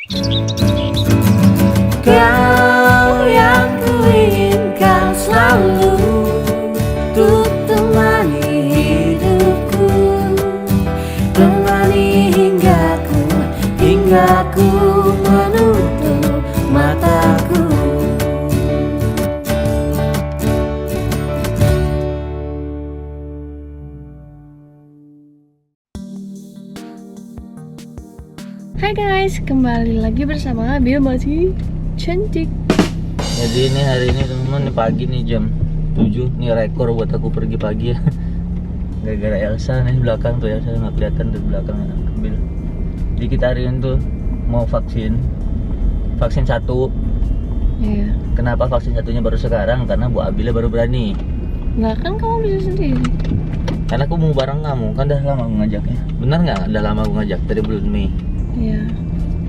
Kau yang kuinginkan selalu untuk temani hidupku, temani hingga ku menutup mataku. Hai guys, kembali lagi bersama Abil masih cantik. Jadi ini hari ini teman-teman, nih pagi nih jam 7. Nih rekor buat aku pergi pagi ya. Gara-gara Elsa nih belakang tuh, Elsa nggak kelihatan dari belakang ambil. Jadi kita hari ini tuh mau vaksin 1. Iya. Kenapa vaksin satunya baru sekarang? Karena Bu Abilnya baru berani. Nah kan kamu bisa sendiri. Karena aku mau bareng kamu, kan udah lama aku ngajaknya. Bener nggak? Udah lama aku ngajak dari bulan Mei. Iya.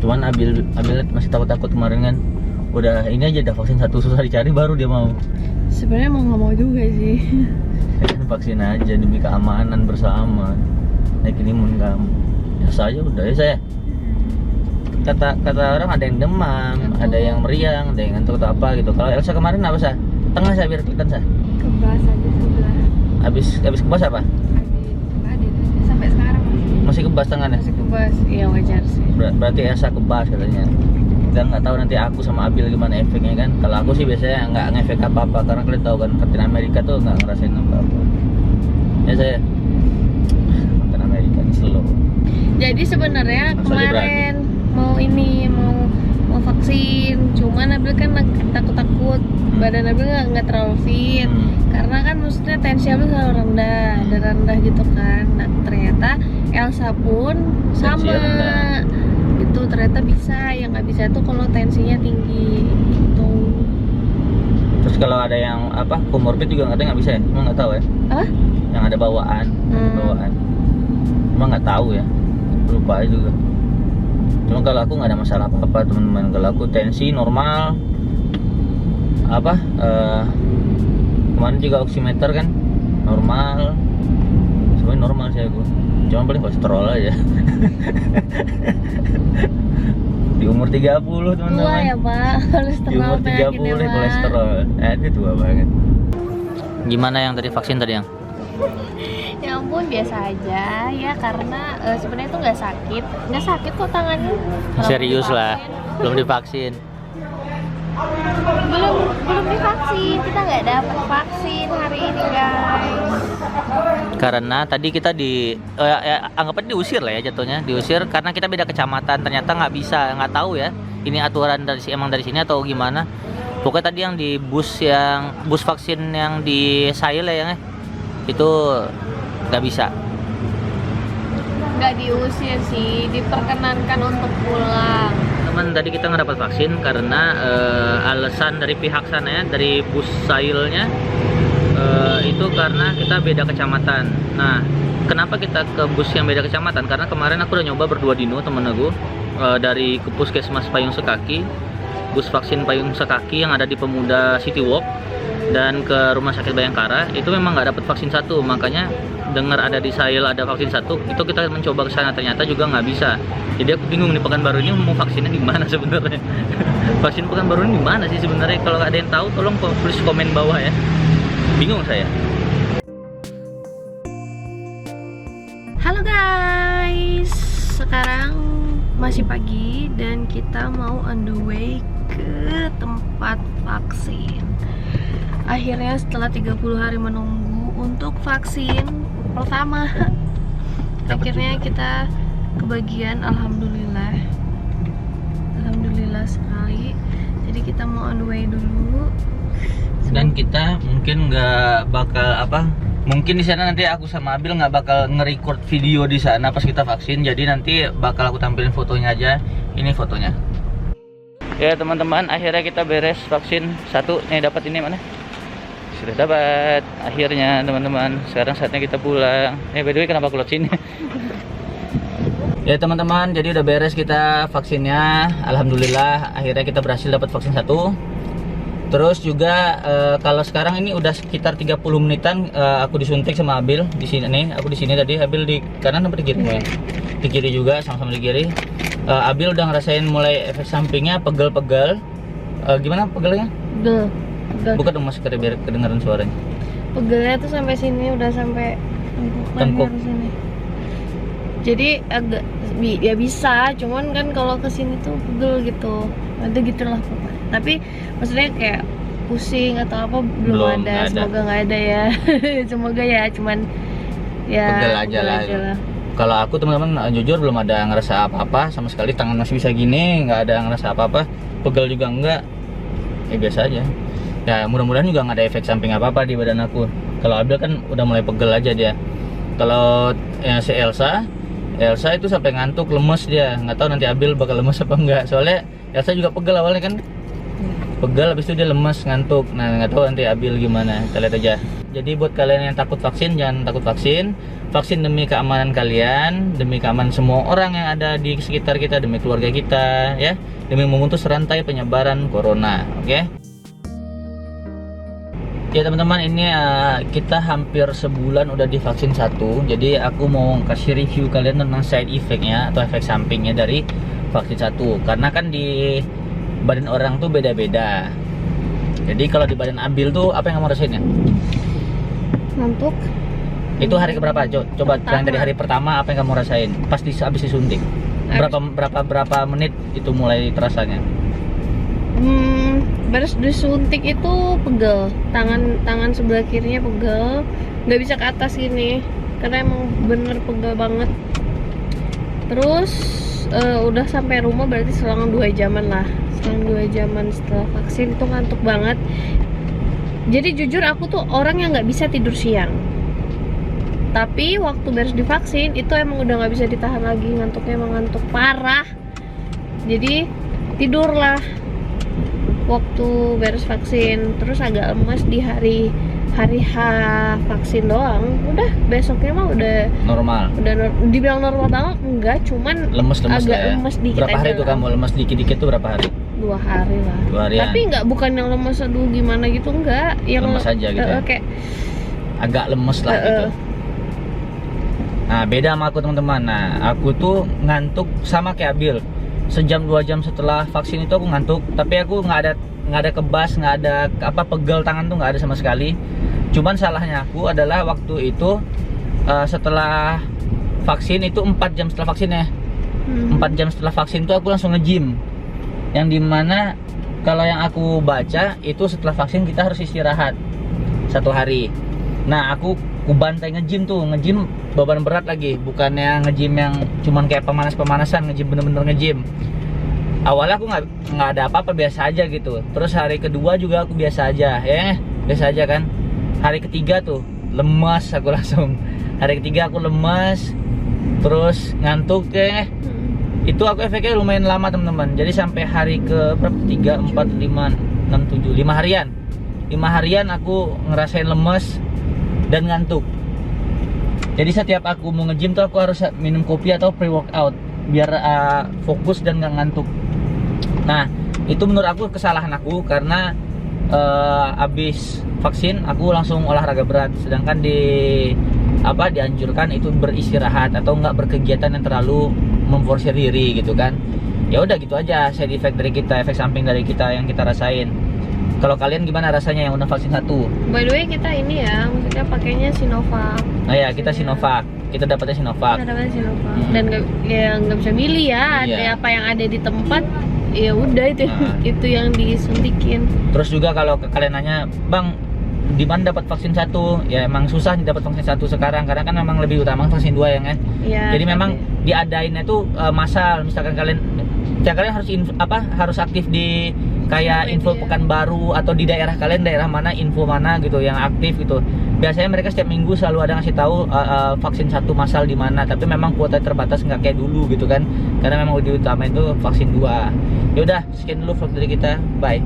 Cuman Abil masih takut-takut kemarin kan. Udah ini aja, udah vaksin 1 susah dicari baru dia mau. Sebenarnya emang nggak mau juga sih. Vaksin aja demi keamanan bersama. Naikin imun kamu. Ya saja udah ya saya. Kata orang ada yang demam, ada yang meriang, ada yang ngantuk atau apa gitu. Kalau Elsa kemarin apa sah? Tengah saya biar kelihatan sah. Kebas aja sebelah. Habis kebas apa? Adit sampai sekarang Masih kebas tangannya. masih kebas. Iya wajar sih. Berarti Elsa kebas katanya. Kita nggak tahu nanti aku sama Abil gimana efeknya kan. Kalau aku sih biasanya nggak ngefek apa-apa karena kalian tahu kan Captain America tuh nggak ngerasain apa-apa. Ya saya. Captain America ini slow. Jadi sebenarnya Masa dia kemarin mau vaksin, cuman Abil kan takut-takut. Badan Abil nggak terlalu fit. Karena kan maksudnya tensi Abil selalu rendah, rendah gitu kan. Nah ternyata Elsa pun sama Tensinya rendah. gitu, ternyata bisa. Yang nggak bisa itu kalau tensinya tinggi gitu. Terus kalau ada yang apa komorbid juga katanya nggak bisa ya? Emang nggak tahu ya? Apa? Yang ada bawaan, emang nggak tahu ya, lupa aja juga. Cuma kalau aku nggak ada masalah apa-apa teman-teman. Kalau aku tensi normal, kemarin juga oximeter kan normal, semuanya normal sih aku. Cuma paling kolesterol aja. Di umur 30 teman-teman. Tua ya Pak, Di kolesterol umur penyakitnya 30 Pak. kolesterol. Ini tua banget. Gimana yang tadi vaksin tadi yang? Ya ampun, biasa aja ya, karena sebenarnya itu nggak sakit kok tangannya. Kalau Serius divaksin. lah, belum divaksin. belum divaksin, kita nggak dapat vaksin hari ini guys. Karena tadi kita anggapannya diusir lah ya jatuhnya, diusir karena kita beda kecamatan. Ternyata nggak bisa, nggak tahu ya. Ini aturan emang dari sini atau gimana? Pokoknya tadi yang di bus vaksin yang di Sail ya, itu nggak bisa. Nggak diusir sih, diperkenankan untuk pulang. Teman, tadi kita nggak dapat vaksin karena alasan dari pihak sana ya, dari bus Sailnya itu karena kita beda kecamatan. Nah, kenapa kita ke bus yang beda kecamatan? Karena kemarin aku udah nyoba berdua dino temen aku dari ke Puskesmas Payung Sekaki, bus vaksin Payung Sekaki yang ada di Pemuda City Walk, dan ke Rumah Sakit Bayangkara. Itu memang nggak dapat vaksin 1, makanya dengar ada di Sail ada vaksin 1, itu kita mencoba ke sana, ternyata juga nggak bisa. Jadi aku bingung nih, Pekanbaru ini mau vaksinnya di mana sebenarnya. Vaksin Pekanbaru ini di mana sih sebenarnya? Kalau ada yang tahu tolong tulis komen bawah ya. Bingung saya. Halo guys, sekarang masih pagi dan kita mau on the way ke tempat vaksin. Akhirnya setelah 30 hari menunggu untuk vaksin pertama, akhirnya kita kebagian. Alhamdulillah sekali. Jadi kita mau on the way dulu. Dan kita mungkin nggak bakal mungkin di sana nanti aku sama Abil nggak bakal nge-record video di sana pas kita vaksin. Jadi nanti bakal aku tampilin fotonya aja. Ini fotonya. Ya teman-teman, akhirnya kita beres vaksin 1. Nih dapat ini mana? Sudah dapat akhirnya teman-teman. Sekarang saatnya kita pulang. By the way, kenapa aku lewat sini? Ya teman-teman, jadi udah beres kita vaksinnya. Alhamdulillah akhirnya kita berhasil dapat vaksin 1. Terus juga kalau sekarang ini udah sekitar 30 menitan aku disuntik sama Abil di sini nih. Aku di sini tadi, Abil di kanan apa di kiri ya? Di kiri juga, sama-sama di kiri. Abil udah ngerasain mulai efek sampingnya, pegel-pegel. Gimana pegelnya? Pegel. Buka dong masker biar kedengaran suaranya. Pegelnya tuh sampai sini, udah sampai Tengkuk. sini. Jadi agak ya bisa, cuman kan kalau ke sini tuh pegel gitu. Ada gitulah pokoknya. Tapi maksudnya kayak pusing atau apa belum Nggak ada. Semoga nggak ada ya. Semoga ya, cuman ya Pegel aja lah. Kalau aku teman-teman jujur belum ada ngerasa apa-apa sama sekali, tangan masih bisa gini, nggak ada ngerasa apa-apa, pegel juga enggak, ya biasa aja. Ya mudah-mudahan juga nggak ada efek samping apa-apa di badan aku. Kalau Abil kan udah mulai pegel aja dia. Kalau si Elsa itu sampai ngantuk, lemes dia. Nggak tahu nanti Abil bakal lemes apa enggak. Soalnya Elsa juga pegel awalnya kan, pegel habis itu dia lemes, ngantuk. Nah nggak tahu nanti Abil gimana, kita lihat aja. Jadi buat kalian yang takut vaksin, jangan takut vaksin. Vaksin demi keamanan kalian, demi keamanan semua orang yang ada di sekitar kita, demi keluarga kita, ya, demi memutus rantai penyebaran corona. Oke? Ya teman-teman, ini kita hampir sebulan udah divaksin 1. Jadi aku mau kasih review kalian tentang side effect-nya atau efek sampingnya dari vaksin 1. Karena kan di badan orang tuh beda-beda. Jadi kalau di badan Abil tuh apa yang kamu rasain ya? Ngantuk. Itu hari keberapa? Coba yang dari hari pertama apa yang kamu rasain? Pas habis disuntik. Berapa menit itu mulai terasanya? Baru disuntik itu pegel. Tangan sebelah kirinya pegel. Nggak bisa ke atas gini. Karena emang bener pegel banget. Terus udah sampai rumah berarti selang 2 jaman lah. Selang 2 jaman setelah vaksin itu ngantuk banget. Jadi jujur aku tuh orang yang nggak bisa tidur siang. Tapi waktu beres divaksin itu emang udah nggak bisa ditahan lagi, ngantuknya emang ngantuk parah. Jadi tidurlah waktu beres vaksin. Terus agak lemas di hari H vaksin doang. Udah besoknya mah udah Normal. Dibilang normal banget enggak, cuman Lemes agak lah ya. lemes dikit. Berapa hari aja tuh lah. kamu lemes dikit-dikit tuh berapa hari? 2 hari lah. 2 harian. Tapi nggak, bukan yang lemes aduh gimana gitu, enggak. Yang Lemes aja gitu ya? Kayak agak lemes lah gitu. Nah beda sama aku teman-teman. Nah aku tuh ngantuk sama kayak Abil. Sejam 2 jam setelah vaksin itu aku ngantuk. Tapi aku nggak ada kebas, nggak ada apa pegel tangan tuh nggak ada sama sekali. Cuman salahnya aku adalah waktu itu setelah vaksin itu 4 jam setelah vaksinnya. 4 jam setelah vaksin itu aku langsung nge-gym. Yang dimana kalau yang aku baca itu setelah vaksin kita harus istirahat 1 hari. Nah aku bantai nge-gym tuh, nge-gym beban berat lagi, bukannya nge-gym yang cuman kayak pemanasan, nge-gym bener-bener nge-gym. Awalnya aku nggak ada apa-apa, biasa aja gitu. Terus hari kedua juga aku biasa aja, ya biasa aja kan. Hari ketiga tuh lemas aku langsung. Hari ketiga aku lemas, terus ngantuk ya. Itu aku efeknya lumayan lama teman-teman. Jadi sampai hari ke berapa? 3, 4, 5, 6, 7, 5 harian. 5 harian aku ngerasain lemes dan ngantuk. Jadi setiap aku mau nge-gym tuh aku harus minum kopi atau pre-workout biar fokus dan nggak ngantuk. Nah itu menurut aku kesalahan aku karena abis vaksin aku langsung olahraga berat, sedangkan dianjurkan itu beristirahat atau nggak berkegiatan yang terlalu memforsir diri gitu kan. Ya udah gitu aja side effect dari kita, efek samping dari kita yang kita rasain. Kalau kalian gimana rasanya yang udah vaksin 1? By the way kita ini ya, maksudnya pakainya Sinovac. Nah ya kita Sinovac, kita dapatnya Sinovac. Kita dapatnya Sinovac. Dan nggak bisa milih ya, Iya. ada apa yang ada di tempat, ya udah itu itu yang disuntikin. Terus juga kalau kalian nanya, Bang, di mana dapat vaksin 1? Ya emang susah nih dapat vaksin 1 sekarang karena kan memang lebih utama vaksin 2 ya kan. Ya, Jadi memang diadainnya tuh massal, misalkan kalian harus aktif di kayak info Pekanbaru atau di daerah kalian, daerah mana, info mana gitu yang aktif gitu. Biasanya mereka setiap minggu selalu ada ngasih tahu vaksin 1 massal di mana, tapi memang kuota terbatas, nggak kayak dulu gitu kan. Karena memang lebih utama itu vaksin 2. Ya udah, sekian dulu vlog dari kita. Bye.